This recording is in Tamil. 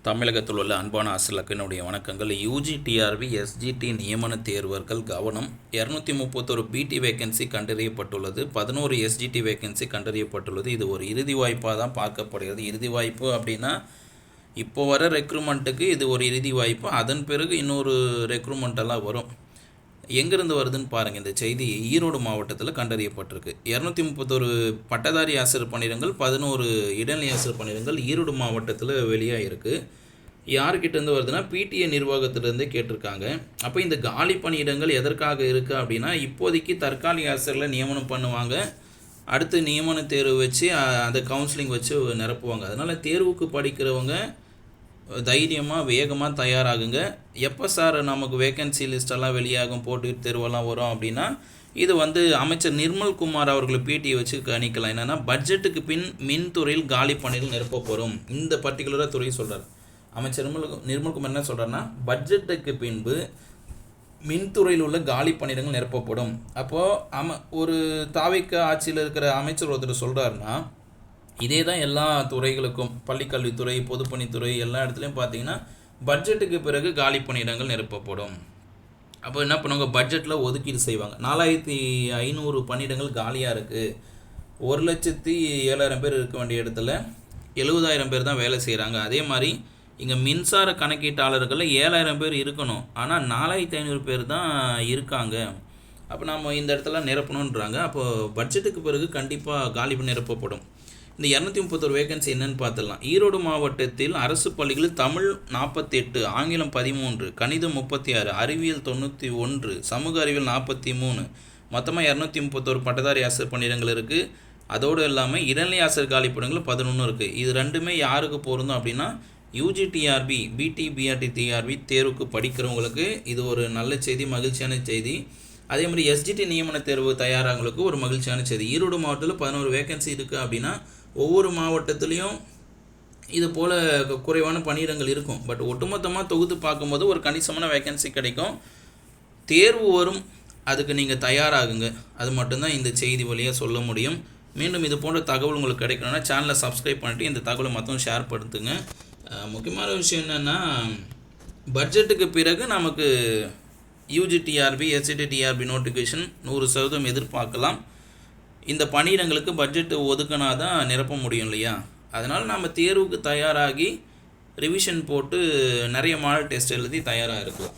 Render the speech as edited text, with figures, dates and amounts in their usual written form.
தமிழகத்தில் உள்ள அன்பான ஆசிரியர்களுக்கு என்னுடைய வணக்கங்கள். யூஜி டிஆர்பி எஸ்ஜிடி நியமன தேர்வர்கள் கவனம். 231 பிடி வேகன்சி கண்டறியப்பட்டுள்ளது. 11 எஸ்ஜிடி வேகன்சி கண்டறியப்பட்டுள்ளது. இது ஒரு இறுதி வாய்ப்பாக தான் பார்க்கப்படுகிறது. இறுதி வாய்ப்பு அப்படின்னா இப்போ வர ரெக்ரூட்மெண்ட்டுக்கு இது ஒரு இறுதி வாய்ப்பு. அதன் பிறகு இன்னொரு ரெக்ரூட்மெண்ட்டெல்லாம் வரும். எங்கேருந்து வருதுன்னு பாருங்கள். இந்த செய்தி ஈரோடு மாவட்டத்தில் கண்டறியப்பட்டிருக்கு. 231 பட்டதாரி ஆசிரியர் பணியிடங்கள், 11 இடைநிலை ஆசிரியர் பணியிடங்கள் ஈரோடு மாவட்டத்தில் வெளியாகிருக்கு. யார்கிட்டேருந்து வருதுன்னா பிடிஏ நிர்வாகத்திலேருந்து கேட்டிருக்காங்க. அப்போ இந்த காலி பணியிடங்கள் எதற்காக இருக்குது அப்படின்னா, இப்போதைக்கு தற்காலிக ஆசிரியர்களை நியமனம் பண்ணுவாங்க. அடுத்து நியமன தேர்வு வச்சு அதை கவுன்சிலிங் வச்சு நிரப்புவாங்க. அதனால் தேர்வுக்கு படிக்கிறவங்க தைரியமாக வேகமாக தயாராகுங்க. எப்போ சார் நமக்கு வேகன்சி லிஸ்டெல்லாம் வெளியாகும், போட்டித் தேர்வெல்லாம் வரும் அப்படின்னா, இது அமைச்சர் நிர்மல்குமார் அவர்கள் பிடிஐ வச்சு கணிக்கலாம். என்னென்னா, பட்ஜெட்டுக்கு பின் மின்துறையில் காலி பணிகள் நிரப்பப்படும். இந்த பர்டிகுலராக துறை சொல்கிறார் அமைச்சர் நிர்மல்குமார். என்ன சொல்கிறாருன்னா, பட்ஜெட்டுக்கு பின்பு மின்துறையில் உள்ள காலி பணியிடங்கள் நிரப்பப்படும். அப்போது ஒரு தாவிக்க ஆட்சியில் இருக்கிற அமைச்சர் ஒருத்தர் சொல்கிறாருன்னா, இதே தான் எல்லா துறைகளுக்கும், பள்ளிக்கல்வித்துறை, பொதுப்பணித்துறை, எல்லா இடத்துலையும் பார்த்தீங்கன்னா பட்ஜெட்டுக்கு பிறகு காலி பணியிடங்கள் நிரப்பப்படும். அப்போ என்ன பண்ணுவாங்க, பட்ஜெட்டில் ஒதுக்கீடு செய்வாங்க. 4500 பணியிடங்கள் காலியாக இருக்குது. 1,07,000 பேர் இருக்க வேண்டிய இடத்துல 70,000 பேர் தான் வேலை செய்கிறாங்க. அதே மாதிரி இங்கே மின்சார கணக்கீட்டாளர்கள் 7,000 பேர் இருக்கணும். ஆனால் 4,500 பேர் தான் இருக்காங்க. அப்போ நம்ம இந்த இடத்துல நிரப்பணுன்றாங்க. அப்போது பட்ஜெட்டுக்கு பிறகு கண்டிப்பாக காலி பண்ணி நிரப்பப்படும். இந்த 231 வேகன்சி என்னென்னு பார்த்துடலாம். ஈரோடு மாவட்டத்தில் அரசு பள்ளிகளில் தமிழ் 48, ஆங்கிலம் 13, கணிதம் 36, அறிவியல் 91, சமூக அறிவியல் 43, மொத்தமாக 231 பட்டதாரி ஆசிரியர் பணியிடங்கள் இருக்குது. அதோடு இல்லாமல் இடைநிலை ஆசிரியர் காலி பணிகள் 11 இருக்குது. இது ரெண்டுமே யாருக்கு பொருந்தும் அப்படின்னா, யூஜி டிஆர்பி, பிடி பிஆர்டி டிஆர்பி தேர்வுக்கு படிக்கிறவங்களுக்கு இது ஒரு நல்ல செய்தி, மகிழ்ச்சியான செய்தி. அதே மாதிரி எஸ்ஜிடி நியமன தேர்வு தயாராகிறவங்களுக்கு ஒரு மகிழ்ச்சியான செய்தி. ஈரோடு மாவட்டத்தில் 11 வேகன்சி இருக்குது அப்படின்னா, ஒவ்வொரு மாவட்டத்துலேயும் இது போல் குறைவான பணியிடங்கள் இருக்கும். பட் ஒட்டுமொத்தமாக தொகுத்து பார்க்கும்போது ஒரு கணிசமான வேகன்சி கிடைக்கும். தேர்வு வரும், அதுக்கு நீங்கள் தயாராகுங்க. அது மட்டும்தான் இந்த செய்தி வழியாக சொல்ல முடியும். மீண்டும் இது போன்ற தகவல் உங்களுக்கு கிடைக்கணும்னா சேனலை சப்ஸ்கிரைப் பண்ணிவிட்டு இந்த தகவலை மற்றவங்க ஷேர் படுத்துங்க. முக்கியமான விஷயம் என்னென்னா, பட்ஜெட்டுக்கு பிறகு நமக்கு UG TRP, SGT TRP notification 100% எதிர்பார்க்கலாம். இந்த பணியிடங்களுக்கு பட்ஜெட்டு ஒதுக்கினா தான் நிரப்ப முடியும் இல்லையா? அதனால் நம்ம தேர்வுக்கு தயாராகி ரிவிஷன் போட்டு நிறைய மாடல் டெஸ்ட் எழுதி தயாராக இருக்கலாம்.